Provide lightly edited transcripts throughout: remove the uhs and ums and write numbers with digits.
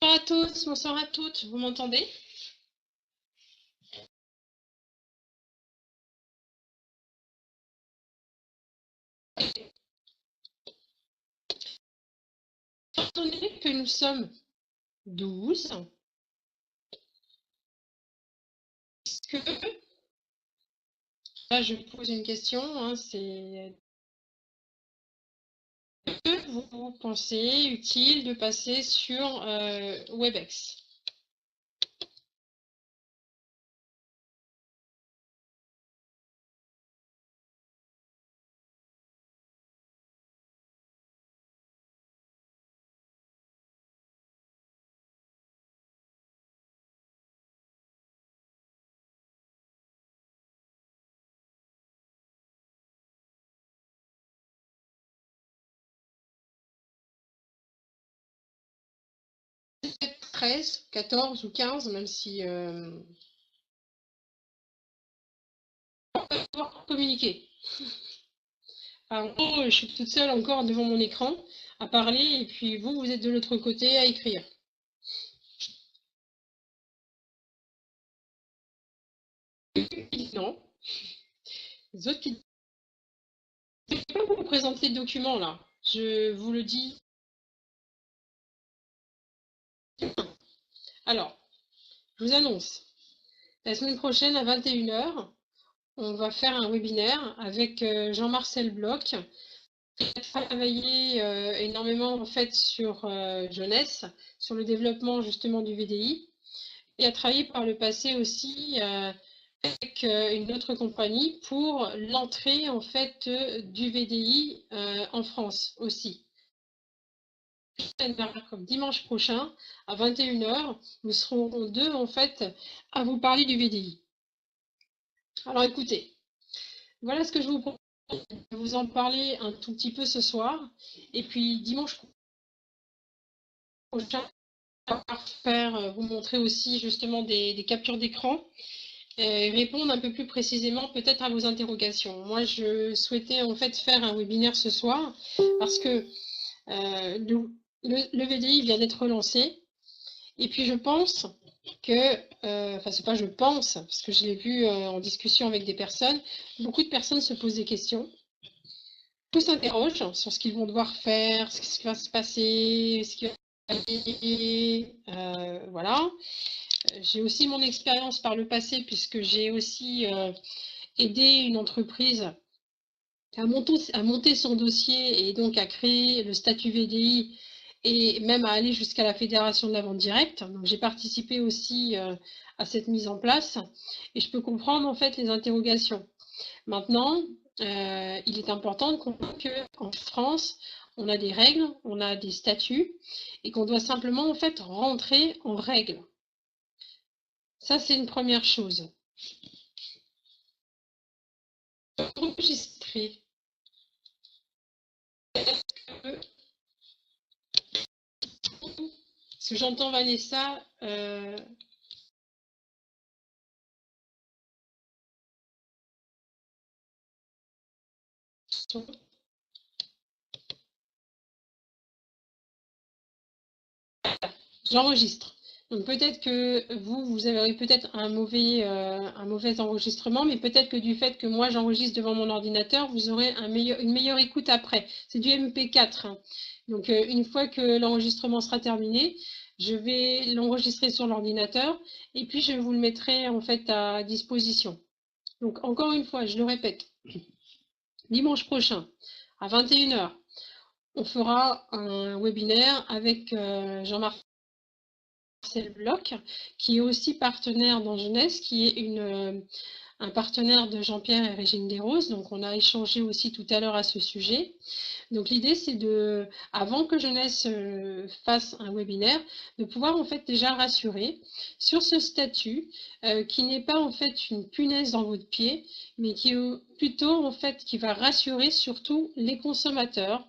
Bonsoir à tous, bonsoir à toutes, vous m'entendez? Étant donné que nous sommes 12, est-ce que, là je pose une question, hein, c'est que vous pensez utile de passer sur WebEx? Peut-être 13, 14 ou 15, même si on va pouvoir communiquer. En gros, je suis toute seule encore devant mon écran à parler et puis vous, vous êtes de l'autre côté à écrire. Non. Les autres qui... Je ne vais pas vous présenter le document là. Je vous le dis. Alors, je vous annonce. La semaine prochaine à 21h, on va faire un webinaire avec Jean-Marcel Bloch, qui a travaillé énormément en fait sur jeunesse, sur le développement justement du VDI, et a travaillé par le passé aussi avec une autre compagnie pour l'entrée en fait du VDI en France aussi. Comme dimanche prochain à 21h, nous serons deux en fait à vous parler du VDI. Alors écoutez, voilà ce que je vous propose. Je vais vous en parler un tout petit peu ce soir. Et puis dimanche prochain, on va faire, vous montrer aussi justement des captures d'écran et répondre un peu plus précisément peut-être à vos interrogations. Moi, je souhaitais en fait faire un webinaire ce soir parce que le VDI vient d'être lancé. Et puis je pense que, enfin c'est pas je pense, parce que je l'ai vu en discussion avec des personnes, beaucoup de personnes se posent des questions. Tous s'interrogent sur ce qu'ils vont devoir faire, ce qui va se passer, ce qui va aller, voilà. J'ai aussi mon expérience par le passé, puisque j'ai aussi aidé une entreprise à monter son dossier et donc à créer le statut VDI et même à aller jusqu'à la fédération de la vente directe. Donc j'ai participé aussi à cette mise en place et je peux comprendre en fait les interrogations. Maintenant, il est important de comprendre qu'en France, on a des règles, on a des statuts et qu'on doit simplement en fait rentrer en règle. Ça, c'est une première chose. Enregistrer. Parce que j'entends Vanessa. J'enregistre. Donc peut-être que vous avez peut-être un mauvais enregistrement, mais peut-être que du fait que moi j'enregistre devant mon ordinateur, vous aurez une meilleure écoute après. C'est du MP4. Hein. Donc une fois que l'enregistrement sera terminé, je vais l'enregistrer sur l'ordinateur et puis je vous le mettrai en fait à disposition. Donc encore une fois, je le répète, dimanche prochain à 21h, on fera un webinaire avec Jean-Marc Bloch, qui est aussi partenaire dans Jeunesse, qui est un partenaire de Jean-Pierre et Régine Desroses. Donc, on a échangé aussi tout à l'heure à ce sujet. Donc, l'idée, c'est de, avant que Jeunesse fasse un webinaire, de pouvoir en fait déjà rassurer sur ce statut qui n'est pas en fait une punaise dans votre pied, mais qui est plutôt en fait qui va rassurer surtout les consommateurs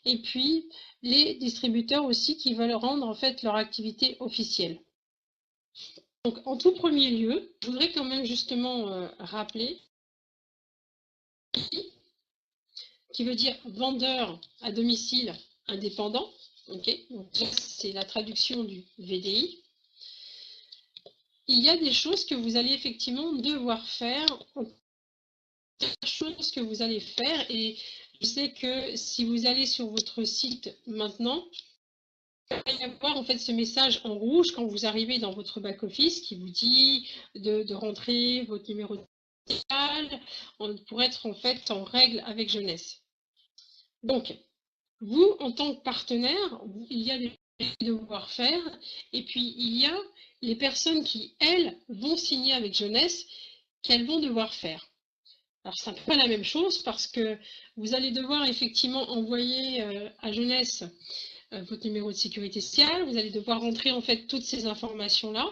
et puis les distributeurs aussi qui veulent rendre en fait leur activité officielle. Donc, en tout premier lieu, je voudrais quand même justement rappeler qui veut dire vendeur à domicile indépendant. Ok, donc c'est la traduction du VDI. Il y a des choses que vous allez effectivement devoir faire, choses que vous allez faire, et je sais que si vous allez sur votre site maintenant, il va y avoir en fait ce message en rouge quand vous arrivez dans votre back-office qui vous dit de rentrer votre numéro de téléphone pour être en fait en règle avec Jeunesse. Donc, vous, en tant que partenaire, il y a des devoirs faire, et puis il y a les personnes qui, elles, vont signer avec Jeunesse, qu'elles vont devoir faire. Alors, c'est un peu la même chose parce que vous allez devoir effectivement envoyer à Jeunesse votre numéro de sécurité sociale, vous allez devoir rentrer en fait toutes ces informations-là,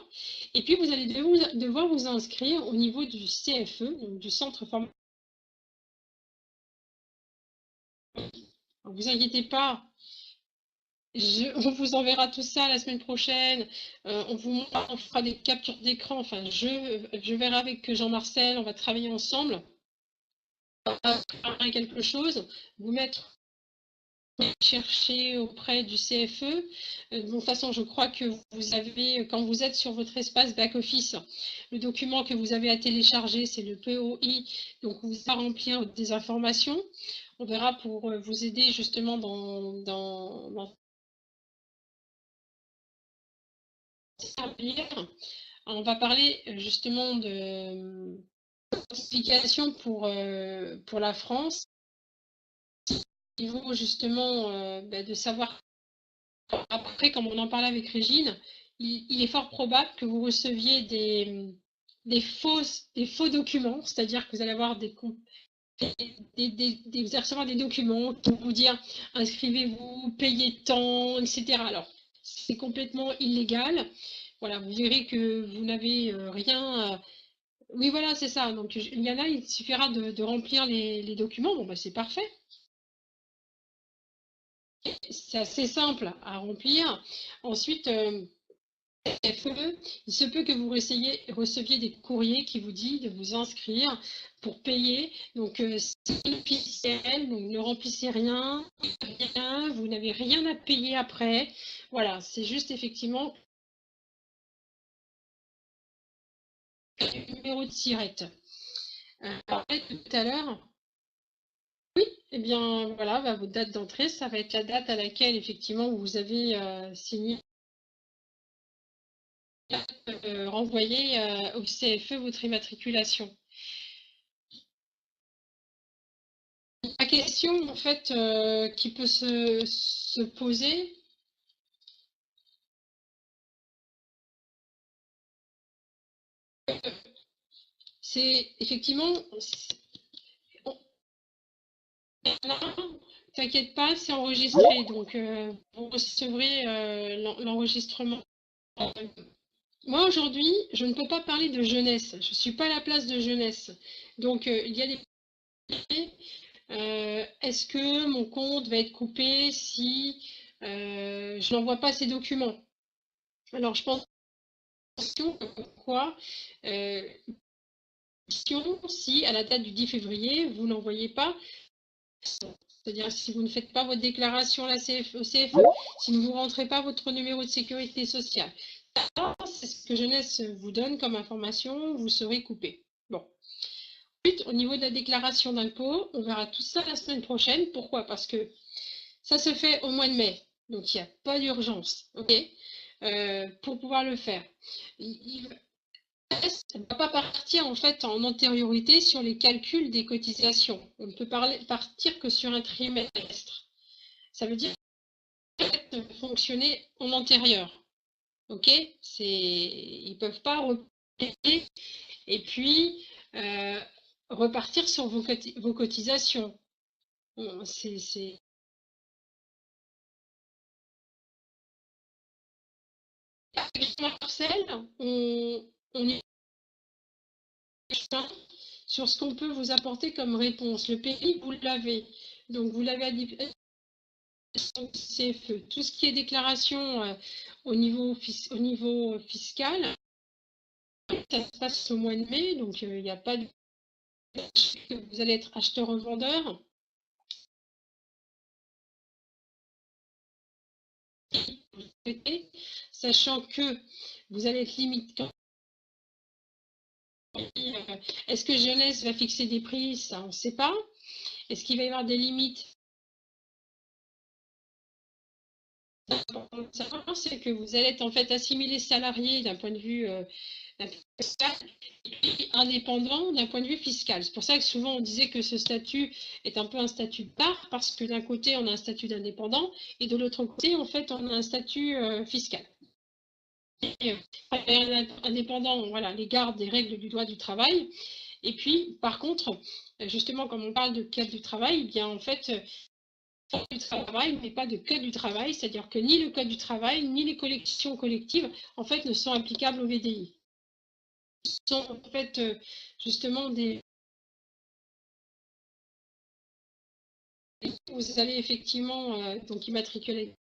et puis vous allez devoir vous inscrire au niveau du CFE, donc du centre formation. Vous inquiétez pas, on vous enverra tout ça la semaine prochaine, on fera des captures d'écran, enfin je verrai avec Jean-Marcel, on va travailler ensemble, on va préparer quelque chose, vous mettre chercher auprès du CFE. De toute façon, je crois que vous avez, quand vous êtes sur votre espace back-office, le document que vous avez à télécharger, c'est le POI, donc vous allez remplir des informations. On verra pour vous aider justement dans on va parler justement de notification pour la France. Au niveau justement de savoir. Après, comme on en parlait avec Régine, il est fort probable que vous receviez des faux documents, c'est-à-dire que vous allez avoir vous allez recevoir des documents qui vont vous dire inscrivez-vous, payez tant, etc. Alors, c'est complètement illégal. Voilà, vous verrez que vous n'avez rien. Oui, voilà, c'est ça. Donc, il y en a, il suffira de remplir les documents. Bon, bah, c'est parfait. C'est assez simple à remplir. Ensuite, FE, il se peut que vous receviez des courriers qui vous disent de vous inscrire pour payer. Donc, c'est officiel, donc ne remplissez rien, vous n'avez rien à payer après. Voilà, c'est juste effectivement le numéro de SIRET. Tout à l'heure, oui, eh bien voilà, bah, votre date d'entrée, ça va être la date à laquelle effectivement vous avez signé, renvoyé au CFE votre immatriculation. La question en fait qui peut se poser, c'est effectivement, t'inquiète pas, c'est enregistré, donc vous recevrez l'enregistrement. Moi aujourd'hui, je ne peux pas parler de jeunesse, je ne suis pas à la place de jeunesse. Donc il y a des est-ce que mon compte va être coupé si je n'envoie pas ces documents? Alors je pense quoi si à la date du 10 février, vous n'envoyez pas, c'est-à-dire si vous ne faites pas votre déclaration à la au CFE, si vous ne rentrez pas votre numéro de sécurité sociale. C'est ce que Jeunesse vous donne comme information, vous serez coupé. Bon. Ensuite, au niveau de la déclaration d'impôt, on verra tout ça la semaine prochaine. Pourquoi? Parce que ça se fait au mois de mai, donc il n'y a pas d'urgence, ok, pour pouvoir le faire. Il ne va pas partir en fait en antériorité sur les calculs des cotisations. On ne peut partir que sur un trimestre. Ça veut dire fonctionner en antérieur. Ok, ils ne peuvent pas repayer et puis repartir sur vos cotisations. C'est Marcel, on est sur ce qu'on peut vous apporter comme réponse. Le pays, vous l'avez. Donc, vous l'avez à CFE. Tout ce qui est déclaration au niveau fiscal, ça se passe au mois de mai. Donc, il n'y a pas de... Vous allez être acheteur-revendeur. souhaitez, sachant que vous allez être limité. Est-ce que Jeunesse va fixer des prix? Ça, on ne sait pas. Est-ce qu'il va y avoir des limites? C'est que vous allez être en fait assimilé salarié d'un point de vue fiscal et indépendant d'un point de vue fiscal. C'est pour ça que souvent on disait que ce statut est un peu un statut de part, parce que d'un côté on a un statut d'indépendant et de l'autre côté en fait on a un statut fiscal. Et, indépendant, voilà, les gardes des règles du droit du travail. Et puis par contre, justement comme on parle de cadre du travail, eh bien en fait du travail, mais pas de code du travail, c'est-à-dire que ni le code du travail, ni les collections collectives, en fait, ne sont applicables au VDI. Ce sont en fait justement des... Vous allez effectivement donc immatriculer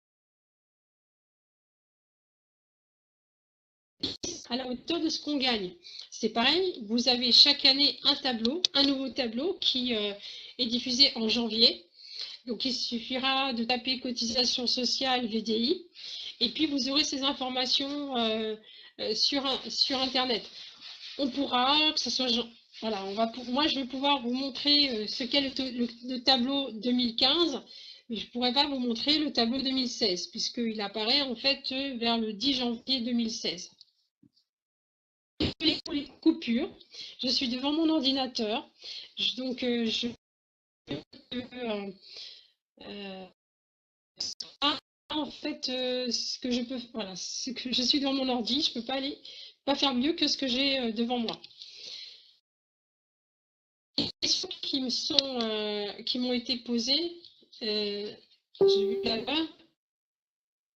à la hauteur de ce qu'on gagne. C'est pareil, vous avez chaque année un tableau, un nouveau tableau qui est diffusé en janvier. Donc, il suffira de taper cotisation sociale VDI et puis vous aurez ces informations sur Internet. On pourra, que ce soit... Voilà, moi, je vais pouvoir vous montrer ce qu'est le tableau 2015, mais je ne pourrais pas vous montrer le tableau 2016, puisqu'il apparaît en fait vers le 10 janvier 2016. Les coupures, je suis devant mon ordinateur, donc je en fait ce que je peux, voilà, ce que je suis devant mon ordi, je peux pas faire mieux que ce que j'ai devant moi. Les questions qui m'ont été posées, j'ai vu là-bas,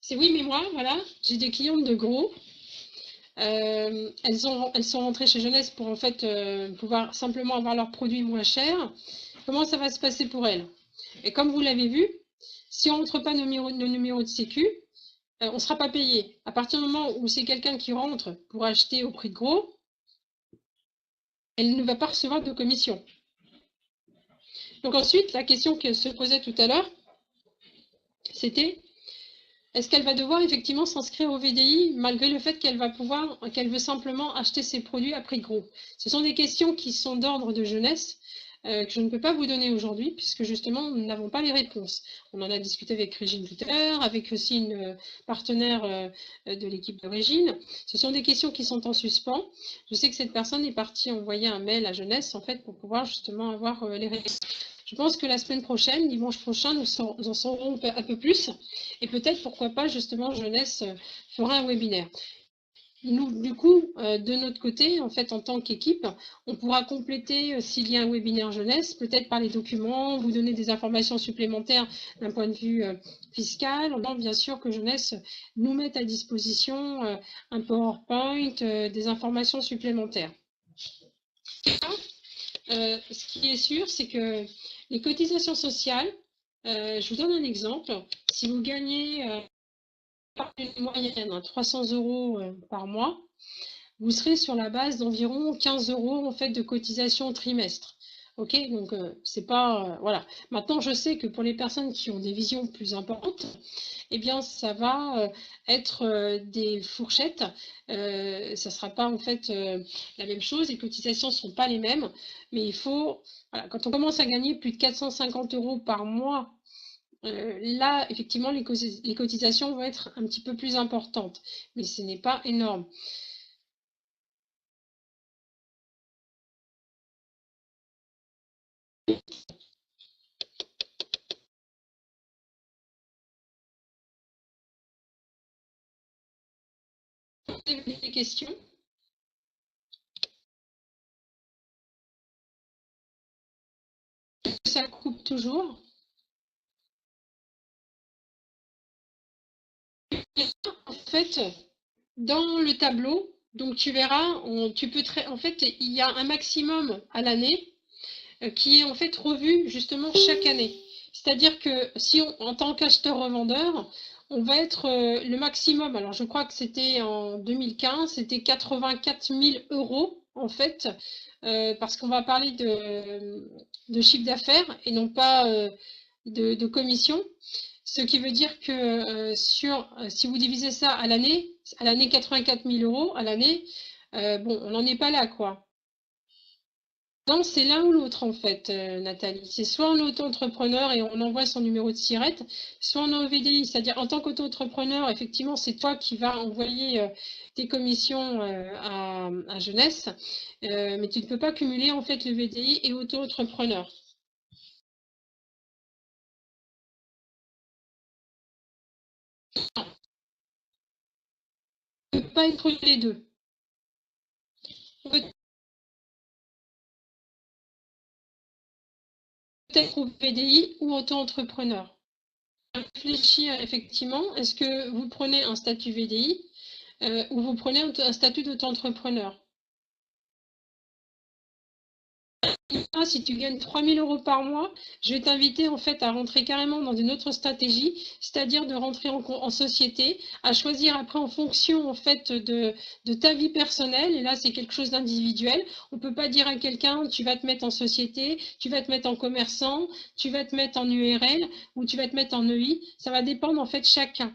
c'est oui, mais moi, voilà, j'ai des clientes de gros. Elles sont rentrées chez Jeunesse pour en fait pouvoir simplement avoir leurs produits moins chers. Comment ça va se passer pour elles? Et comme vous l'avez vu, si on ne montre pas nos numéros de sécu, on ne sera pas payé. À partir du moment où c'est quelqu'un qui rentre pour acheter au prix de gros, elle ne va pas recevoir de commission. Donc ensuite, la question que se posait tout à l'heure, c'était est-ce qu'elle va devoir effectivement s'inscrire au VDI malgré le fait qu'elle veut simplement acheter ses produits à prix de gros? Ce sont des questions qui sont d'ordre de jeunesse que je ne peux pas vous donner aujourd'hui puisque justement nous n'avons pas les réponses. On en a discuté avec Régine tout à l'heure, avec aussi une partenaire de l'équipe de Régine. Ce sont des questions qui sont en suspens. Je sais que cette personne est partie envoyer un mail à jeunesse en fait pour pouvoir justement avoir les réponses. Je pense que la semaine prochaine, dimanche prochain, nous en saurons un peu plus. Et peut-être, pourquoi pas, justement, Jeunesse fera un webinaire. Nous, du coup, de notre côté, en fait, en tant qu'équipe, on pourra compléter, s'il y a un webinaire Jeunesse, peut-être par les documents, vous donner des informations supplémentaires d'un point de vue fiscal, en bien sûr que Jeunesse nous mette à disposition un PowerPoint, des informations supplémentaires. Ce qui est sûr, c'est que les cotisations sociales, je vous donne un exemple. Si vous gagnez une moyenne 300 € par mois, vous serez sur la base d'environ 15 € en fait de cotisation au trimestre. Ok, donc c'est pas voilà. Maintenant, je sais que pour les personnes qui ont des visions plus importantes, eh bien, ça va être des fourchettes. Ça ne sera pas en fait la même chose. Les cotisations ne sont pas les mêmes, mais il faut, voilà, quand on commence à gagner plus de 450 € par mois, là, effectivement, les cotisations vont être un petit peu plus importantes, mais ce n'est pas énorme. Des questions? Ça coupe toujours. En fait, dans le tableau, donc tu verras, en fait, il y a un maximum à l'année qui est en fait revu justement chaque année. C'est-à-dire que si en tant qu'acheteur-revendeur, on va être le maximum, alors je crois que c'était en 2015, c'était 84 000 € en fait, parce qu'on va parler de chiffre d'affaires et non pas de commission. Ce qui veut dire que si vous divisez ça à l'année 84 000 € à l'année, bon, on n'en est pas là, quoi. Non, c'est l'un ou l'autre en fait, Nathalie. C'est soit en auto-entrepreneur et on envoie son numéro de SIRET, soit en VDI, c'est-à-dire en tant qu'auto-entrepreneur, effectivement, c'est toi qui vas envoyer tes commissions à Jeunesse, mais tu ne peux pas cumuler en fait le VDI et auto-entrepreneur. Non, tu ne peux pas être les deux. Peut-être au VDI ou auto-entrepreneur. Réfléchir effectivement, est-ce que vous prenez un statut VDI ou vous prenez un statut d'auto-entrepreneur? Si tu gagnes 3 000 € par mois, je vais t'inviter en fait à rentrer carrément dans une autre stratégie, c'est-à-dire de rentrer en société, à choisir après en fonction en fait de ta vie personnelle. Et là, c'est quelque chose d'individuel. On ne peut pas dire à quelqu'un, tu vas te mettre en société, tu vas te mettre en commerçant, tu vas te mettre en URL ou tu vas te mettre en EI. Ça va dépendre en fait de chacun.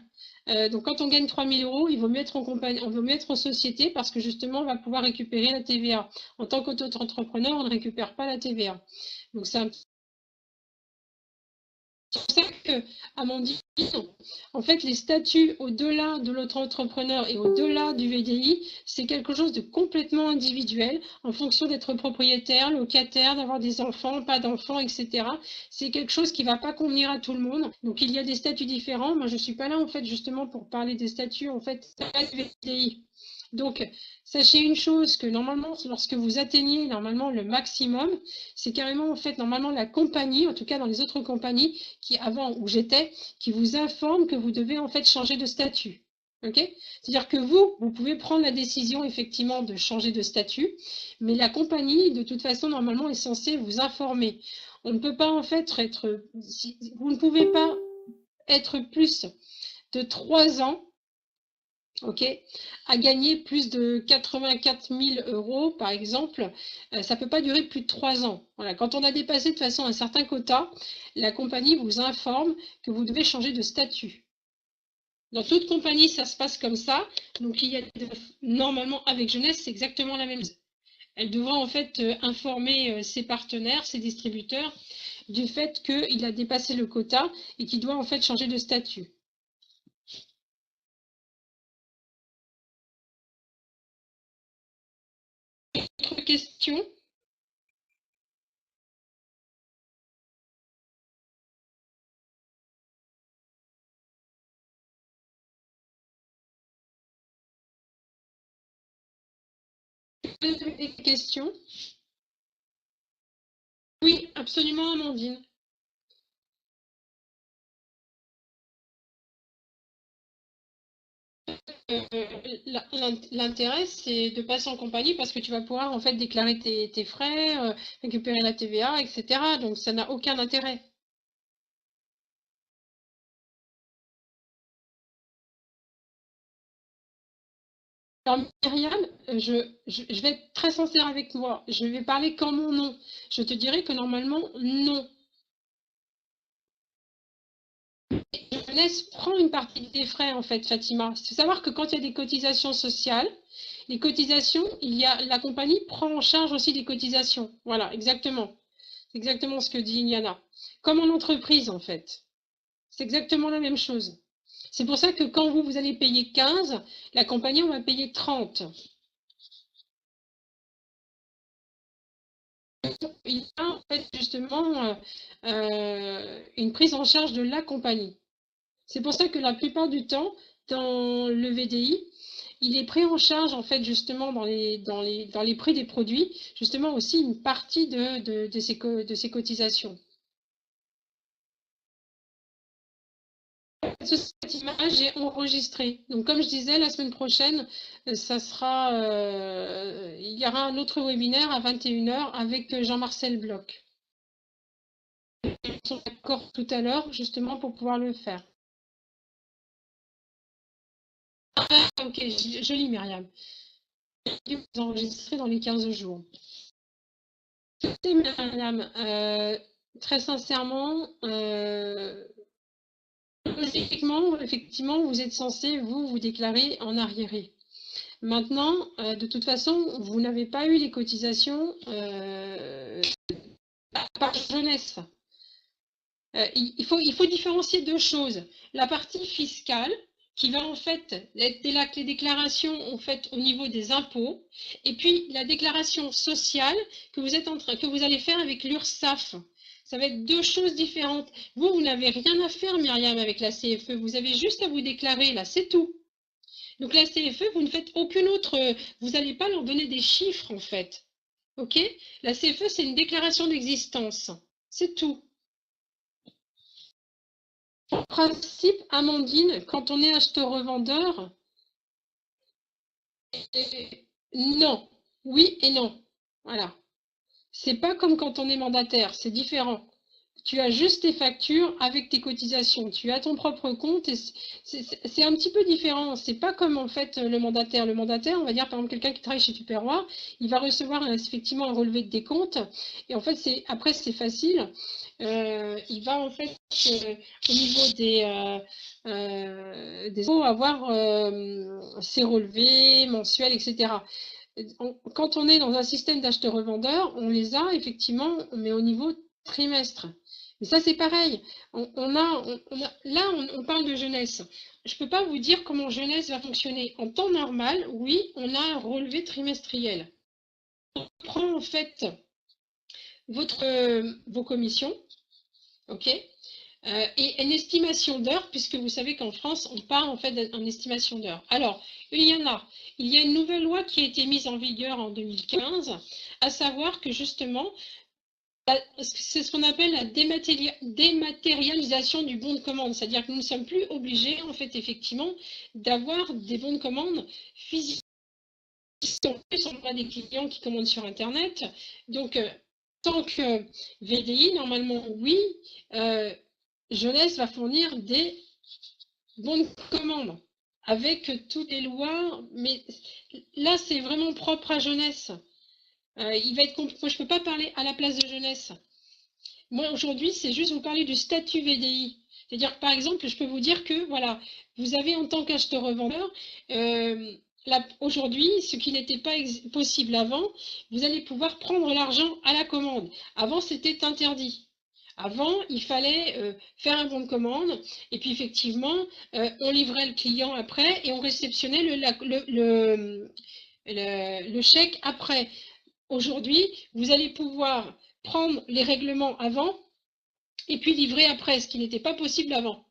Donc, quand on gagne 3 000 €, il vaut mieux être on vaut mieux être en société parce que justement, on va pouvoir récupérer la TVA. En tant qu'auto-entrepreneur, on ne récupère pas la TVA. Donc, c'est pour ça que, Amandine, en fait, les statuts au-delà de l'auto-entrepreneur et au-delà du VDI, c'est quelque chose de complètement individuel en fonction d'être propriétaire, locataire, d'avoir des enfants, pas d'enfants, etc. C'est quelque chose qui ne va pas convenir à tout le monde. Donc, il y a des statuts différents. Moi, je ne suis pas là, en fait, justement, pour parler des statuts, en fait, du VDI. Donc, sachez une chose, que normalement, lorsque vous atteignez normalement le maximum, c'est carrément en fait normalement la compagnie, en tout cas dans les autres compagnies qui avant où j'étais, qui vous informe que vous devez en fait changer de statut. Okay, c'est-à-dire que vous pouvez prendre la décision effectivement de changer de statut, mais la compagnie, de toute façon, normalement, est censée vous informer. On ne peut pas en fait être, vous ne pouvez pas être plus de 3 ans, ok, à gagner plus de 84 000 € par exemple, ça ne peut pas durer plus de 3 ans. Voilà. Quand on a dépassé de toute façon un certain quota, la compagnie vous informe que vous devez changer de statut. Dans toute compagnie, ça se passe comme ça. Donc, normalement, avec Jeunesse, c'est exactement la même chose. Elle devra en fait informer ses partenaires, ses distributeurs, du fait qu'il a dépassé le quota et qu'il doit en fait changer de statut. Autre question ? Des questions? Oui, absolument, Amandine. L'intérêt, c'est de passer en compagnie parce que tu vas pouvoir en fait déclarer tes frais, récupérer la TVA, etc. Donc ça n'a aucun intérêt. Alors Myriam, je vais être très sincère avec toi. Je vais parler qu'en mon nom. Je te dirais que normalement, non. Jeunesse prend une partie des frais en fait, Fatima. Il faut savoir que quand il y a des cotisations sociales, les cotisations, la compagnie prend en charge aussi les cotisations. Voilà, exactement. C'est exactement ce que dit Iliana. Comme en entreprise, en fait. C'est exactement la même chose. C'est pour ça que quand vous allez payer 15, la compagnie, on va payer 30. Il y a en fait justement une prise en charge de la compagnie. C'est pour ça que la plupart du temps, dans le VDI, il est pris en charge en fait justement dans les prix des produits, justement aussi une partie de ces cotisations. Cette image est enregistrée. Donc, comme je disais, la semaine prochaine, il y aura un autre webinaire à 21 h avec Jean-Marcel Bloch. Ils sont d'accord tout à l'heure, justement, pour pouvoir le faire. Ah, ok, joli, Myriam. Vous enregistrez dans les 15 jours. Myriam, très sincèrement, logiquement, effectivement, vous êtes censé vous déclarer en arriéré. Maintenant, de toute façon, vous n'avez pas eu les cotisations par jeunesse. Il faut différencier deux choses. La partie fiscale, qui va en fait être les déclarations en fait au niveau des impôts, et puis la déclaration sociale que vous allez faire avec l'URSSAF. Ça va être deux choses différentes. Vous n'avez rien à faire, Myriam, avec la CFE. Vous avez juste à vous déclarer, là, c'est tout. Donc la CFE, vous ne faites aucune autre, vous n'allez pas leur donner des chiffres, en fait. OK? La CFE, c'est une déclaration d'existence. C'est tout. En principe, Amandine, quand on est acheteur-revendeur, non, oui et non. Voilà. C'est pas comme quand on est mandataire, c'est différent. Tu as juste tes factures avec tes cotisations. Tu as ton propre compte et c'est un petit peu différent. C'est pas comme en fait le mandataire. Le mandataire, on va dire par exemple quelqu'un qui travaille chez Tupperware, il va recevoir effectivement un relevé de décompte et en fait après c'est facile. Il va en fait au niveau des impôts avoir ses relevés mensuels, etc. Quand on est dans un système d'acheteur-revendeur, on les a effectivement, mais au niveau trimestre. Mais ça, c'est pareil. Là, on parle de jeunesse. Je ne peux pas vous dire comment jeunesse va fonctionner. En temps normal, oui, on a un relevé trimestriel. On prend en fait vos commissions, ok, et une estimation d'heures, puisque vous savez qu'en France, on part en fait en estimation d'heures. Alors, il y a une nouvelle loi qui a été mise en vigueur en 2015, à savoir que justement, c'est ce qu'on appelle la dématérialisation du bon de commande, c'est-à-dire que nous ne sommes plus obligés, en fait, effectivement, d'avoir des bons de commande physiques. Ce sont pas des clients qui commandent sur Internet. Donc, tant que VDI, normalement, oui, Jeunesse va fournir des bons de commande avec toutes les lois, mais là, c'est vraiment propre à Jeunesse. Il va être moi, je ne peux pas parler à la place de Jeunesse. Moi, aujourd'hui, c'est juste vous parler du statut VDI. C'est-à-dire que, par exemple, je peux vous dire que, voilà, vous avez en tant qu'acheteur-revendeur, aujourd'hui, ce qui n'était pas possible avant, vous allez pouvoir prendre l'argent à la commande. Avant, c'était interdit. Avant, il fallait faire un bon de commande et puis effectivement, on livrait le client après et on réceptionnait le chèque après. Aujourd'hui, vous allez pouvoir prendre les règlements avant et puis livrer après, ce qui n'était pas possible avant.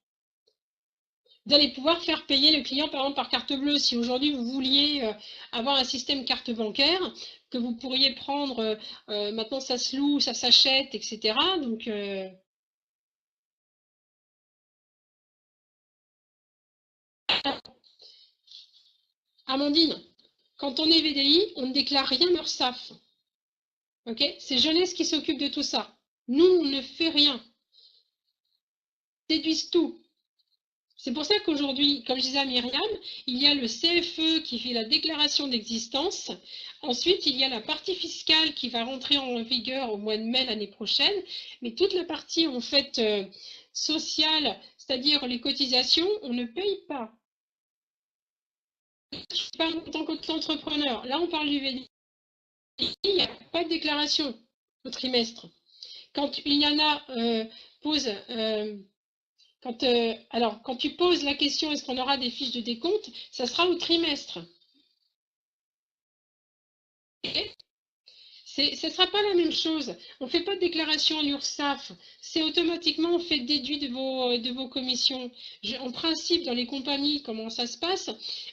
Vous allez pouvoir faire payer le client par exemple par carte bleue. Si aujourd'hui vous vouliez avoir un système carte bancaire, que vous pourriez prendre, maintenant ça se loue, ça s'achète, etc. Donc, Amandine, quand on est VDI, on ne déclare rien URSSAF. Okay, c'est Jeunesse qui s'occupe de tout ça. Nous, on ne fait rien. Ils déduisent tout. C'est pour ça qu'aujourd'hui, comme je disais à Myriam, il y a le CFE qui fait la déclaration d'existence. Ensuite, il y a la partie fiscale qui va rentrer en vigueur au mois de mai l'année prochaine. Mais toute la partie en fait sociale, c'est-à-dire les cotisations, on ne paye pas. Je parle en tant qu'entrepreneur. Là, on parle du VDI. Il n'y a pas de déclaration au trimestre. Quand il y en a, quand tu poses la question est-ce qu'on aura des fiches de décompte, ça sera au trimestre. Ce ne sera pas la même chose. On ne fait pas de déclaration à l'URSSAF. C'est automatiquement on fait déduit de vos commissions. En principe, dans les compagnies, comment ça se passe?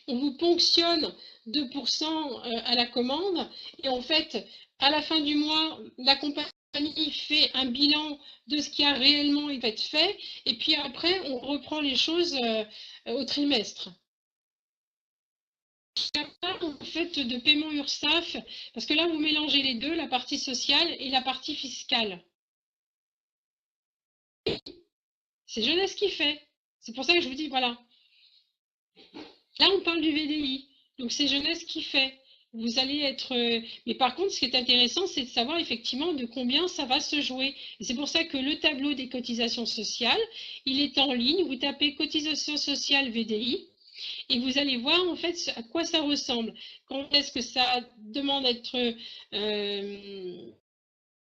On vous ponctionne 2% à la commande et en fait, à la fin du mois, la compagnie fait un bilan de ce qui a réellement été fait et puis après, on reprend les choses au trimestre. Il n'y a pas en fait de paiement URSSAF, parce que là, vous mélangez les deux, la partie sociale et la partie fiscale. C'est Jeunesse qui fait. C'est pour ça que je vous dis, voilà. Là, on parle du VDI. Donc, c'est Jeunesse qui fait. Vous allez être... mais par contre, ce qui est intéressant, c'est de savoir effectivement de combien ça va se jouer. C'est pour ça que le tableau des cotisations sociales, il est en ligne. Vous tapez cotisation sociale VDI et vous allez voir en fait à quoi ça ressemble. Quand est-ce que ça demande d'être...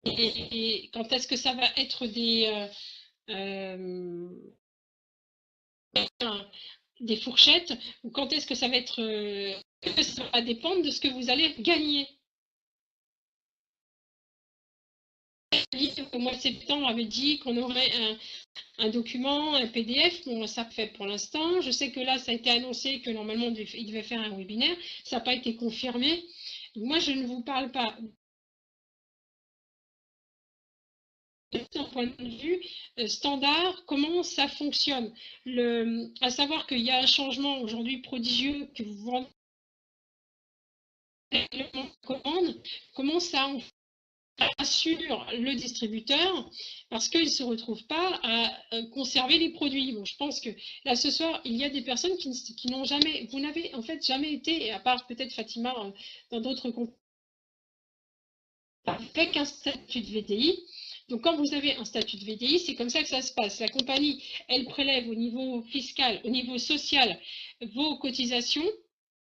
et quand est-ce que ça va être des fourchettes, ou quand est-ce que ça va être... ça va dépendre de ce que vous allez gagner. Au mois de septembre, on avait dit qu'on aurait un document, un PDF. Bon, ça fait pour l'instant. Je sais que là, ça a été annoncé que normalement, il devait faire un webinaire. Ça n'a pas été confirmé. Donc, moi, je ne vous parle pas d'un point de vue standard, comment ça fonctionne. À savoir qu'il y a un changement aujourd'hui prodigieux que vous vendez la commande, comment ça assure le distributeur parce qu'il ne se retrouve pas à conserver les produits. Bon, je pense que là ce soir, il y a des personnes qui n'ont jamais, vous n'avez en fait jamais été, à part peut-être Fatima dans d'autres compagnies, avec un statut de VDI. Donc quand vous avez un statut de VDI, c'est comme ça que ça se passe. La compagnie, elle prélève au niveau fiscal, au niveau social, vos cotisations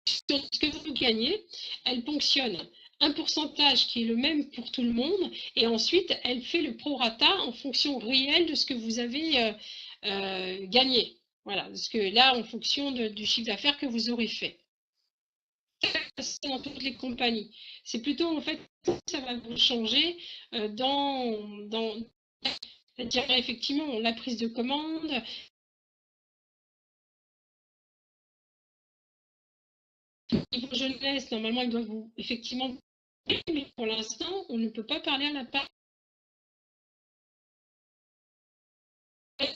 sur ce que vous gagnez, elle ponctionne un pourcentage qui est le même pour tout le monde, et ensuite elle fait le prorata en fonction réelle de ce que vous avez gagné. Voilà, parce que là, en fonction du chiffre d'affaires que vous aurez fait. C'est dans toutes les compagnies. C'est plutôt, en fait, ça va vous changer c'est-à-dire effectivement la prise de commande. Niveau jeunesse, normalement, ils doivent vous, effectivement, mais pour l'instant, on ne peut pas parler à la part.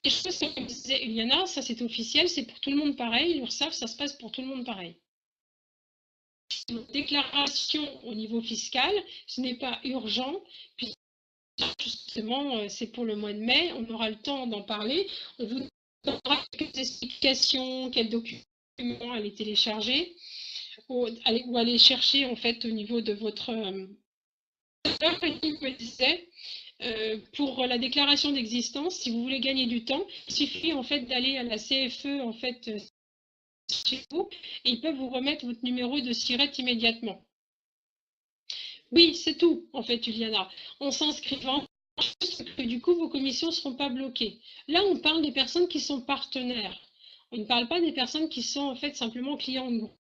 Les choses, comme disait Eliana, ça c'est officiel, c'est pour tout le monde pareil. L'URSSAF, ça se passe pour tout le monde pareil. Déclaration au niveau fiscal, ce n'est pas urgent, puisque justement, c'est pour le mois de mai, on aura le temps d'en parler. On vous donnera quelques explications, quels documents aller télécharger, ou aller chercher en fait au niveau de votre... il me disait, pour la déclaration d'existence, si vous voulez gagner du temps, il suffit en fait d'aller à la CFE en fait chez vous et ils peuvent vous remettre votre numéro de SIRET immédiatement. Oui, c'est tout en fait, Juliana. En s'inscrivant, du coup, vos commissions ne seront pas bloquées. Là, on parle des personnes qui sont partenaires. On ne parle pas des personnes qui sont en fait simplement clients de groupe.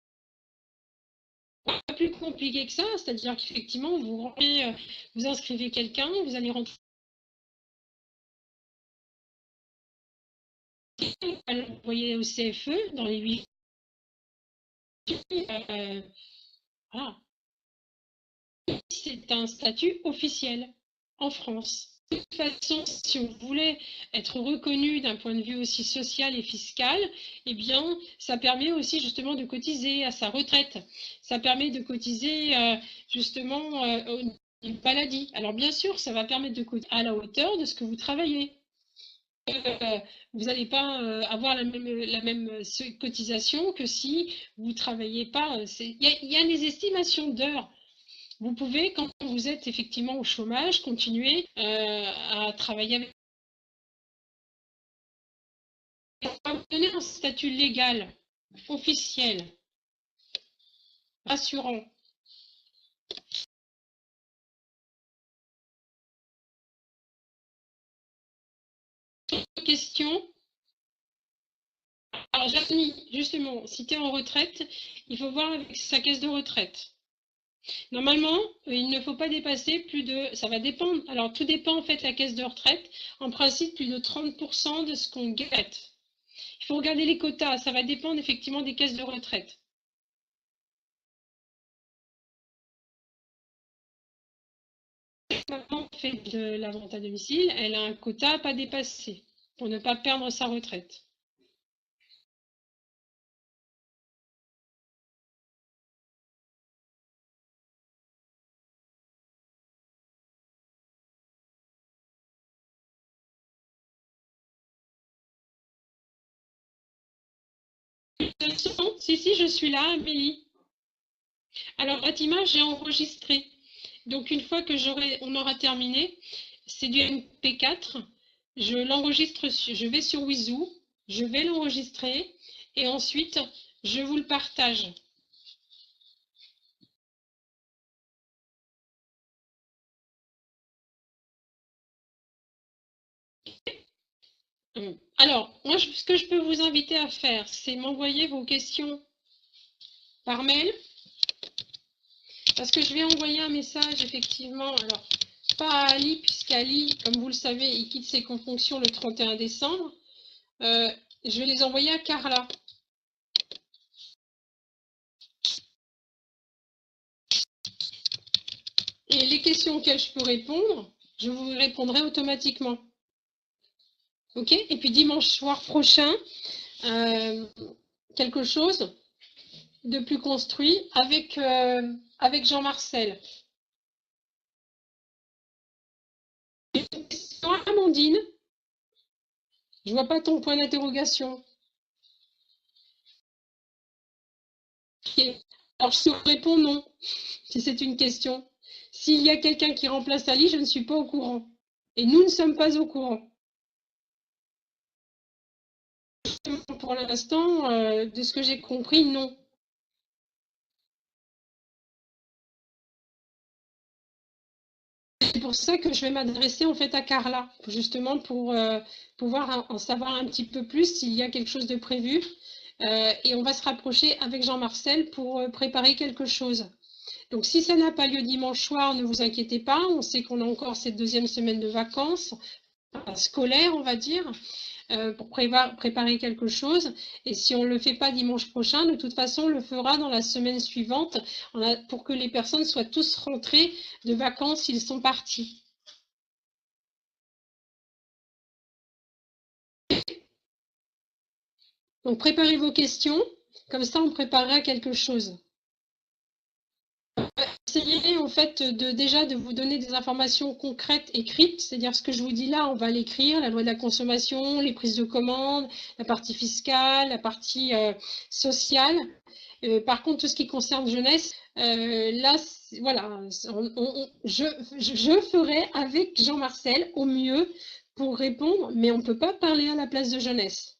Pas plus compliqué que ça, c'est-à-dire qu'effectivement, vous inscrivez quelqu'un, vous allez rentrer. À l'envoyer au CFE dans les 8 voilà. C'est un statut officiel en France. De toute façon, si on voulait être reconnu d'un point de vue aussi social et fiscal, eh bien, ça permet aussi justement de cotiser à sa retraite. Ça permet de cotiser justement une maladie. Alors bien sûr, ça va permettre de cotiser à la hauteur de ce que vous travaillez. Vous n'allez pas avoir la même cotisation que si vous ne travaillez pas. Il y a des estimations d'heures. Vous pouvez, quand vous êtes effectivement au chômage, continuer à travailler avec. On va vous donner un statut légal, officiel, rassurant. Question. Alors, Jasmine, justement, si tu es en retraite, il faut voir avec sa caisse de retraite. Normalement, il ne faut pas dépasser plus de... Ça va dépendre. Alors, tout dépend en fait de la caisse de retraite. En principe, plus de 30% de ce qu'on gagne. Il faut regarder les quotas. Ça va dépendre effectivement des caisses de retraite. Maman fait de la vente à domicile. Elle a un quota à pas dépasser pour ne pas perdre sa retraite. Si, je suis là, Amélie. Alors, Fatima, j'ai enregistré. Donc, une fois que on aura terminé, c'est du MP4. Je l'enregistre, je vais sur Wizoo, je vais l'enregistrer et ensuite, je vous le partage. Alors, moi, ce que je peux vous inviter à faire, c'est m'envoyer vos questions par mail. Parce que je vais envoyer un message, effectivement, alors, pas à Ali, puisqu'Ali, comme vous le savez, il quitte ses fonctions le 31 décembre. Je vais les envoyer à Carla. Et les questions auxquelles je peux répondre, je vous répondrai automatiquement. OK? Et puis dimanche soir prochain, quelque chose de plus construit avec, avec Jean-Marcel. Amandine, je vois pas ton point d'interrogation. Alors je te réponds non, si c'est une question. S'il y a quelqu'un qui remplace Ali, je ne suis pas au courant. Et nous ne sommes pas au courant. Pour l'instant, de ce que j'ai compris, non. C'est pour ça que je vais m'adresser en fait à Carla, justement pour pouvoir en savoir un petit peu plus s'il y a quelque chose de prévu. Et on va se rapprocher avec Jean-Marcel pour préparer quelque chose. Donc si ça n'a pas lieu dimanche soir, ne vous inquiétez pas, on sait qu'on a encore cette deuxième semaine de vacances, scolaire on va dire, pour préparer quelque chose. Et si on ne le fait pas dimanche prochain, de toute façon, on le fera dans la semaine suivante pour que les personnes soient tous rentrées de vacances s'ils sont partis. Donc préparez vos questions, comme ça on préparera quelque chose. Essayez en fait déjà de vous donner des informations concrètes écrites, c'est-à-dire ce que je vous dis là, on va l'écrire, la loi de la consommation, les prises de commande, la partie fiscale, la partie sociale. Par contre, tout ce qui concerne jeunesse, là, voilà, je ferai avec Jean-Marcel au mieux pour répondre, mais on ne peut pas parler à la place de jeunesse.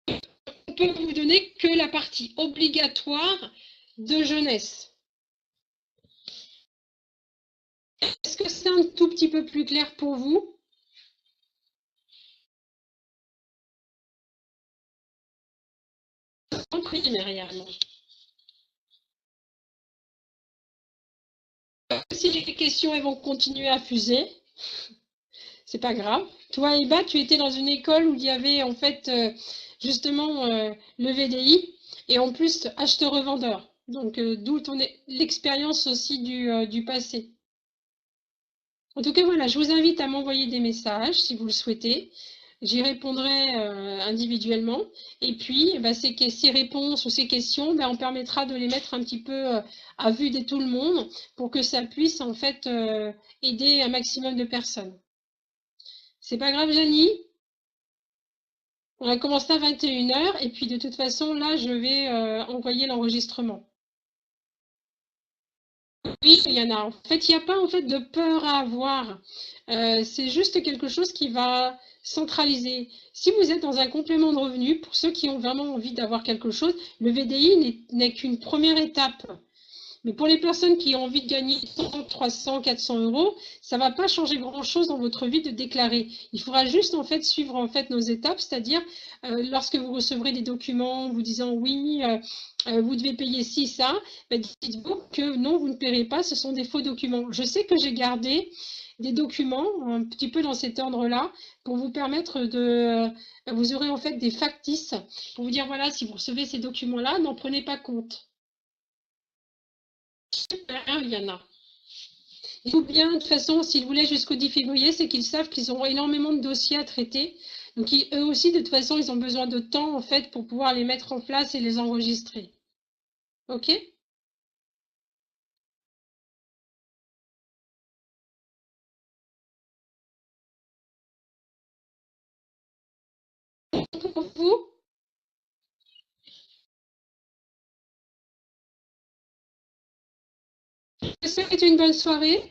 On peut vous donner que la partie obligatoire de jeunesse. Est-ce que c'est un tout petit peu plus clair pour vous? Compris, Myriam. Si les questions elles vont continuer à fuser, c'est pas grave. Toi, Eba, tu étais dans une école où il y avait en fait justement le VDI et en plus acheteur-revendeur. Donc d'où l'expérience aussi du passé. En tout cas, voilà, je vous invite à m'envoyer des messages si vous le souhaitez. J'y répondrai individuellement. Et puis, bah, ces réponses ou ces questions, bah, on permettra de les mettre un petit peu à vue de tout le monde pour que ça puisse en fait aider un maximum de personnes. C'est pas grave, Janie? On a commencé à 21h et puis de toute façon, là, je vais envoyer l'enregistrement. Oui, il y en a. En fait, il n'y a pas en fait de peur à avoir. C'est juste quelque chose qui va centraliser. Si vous êtes dans un complément de revenu, pour ceux qui ont vraiment envie d'avoir quelque chose, le VDI n'est qu'une première étape. Mais pour les personnes qui ont envie de gagner 100, 300, 400 euros, ça ne va pas changer grand-chose dans votre vie de déclarer. Il faudra juste en fait suivre en fait nos étapes, c'est-à-dire lorsque vous recevrez des documents vous disant oui, vous devez payer ci, ça, ben dites-vous que non, vous ne paierez pas, ce sont des faux documents. Je sais que j'ai gardé des documents un petit peu dans cet ordre-là pour vous permettre de... Vous aurez en fait des factices pour vous dire voilà, si vous recevez ces documents-là, n'en prenez pas compte. Il y en a. Ou bien, de toute façon, s'ils voulaient jusqu'au 10 février, c'est qu'ils savent qu'ils auront énormément de dossiers à traiter. Donc, eux aussi, de toute façon, ils ont besoin de temps, en fait, pour pouvoir les mettre en place et les enregistrer. OK? Pour vous? souhaite une bonne soirée.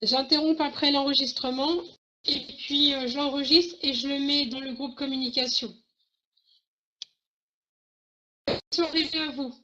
J'interromps après l'enregistrement et puis je l'enregistre et je le mets dans le groupe communication. Bonne soirée à vous.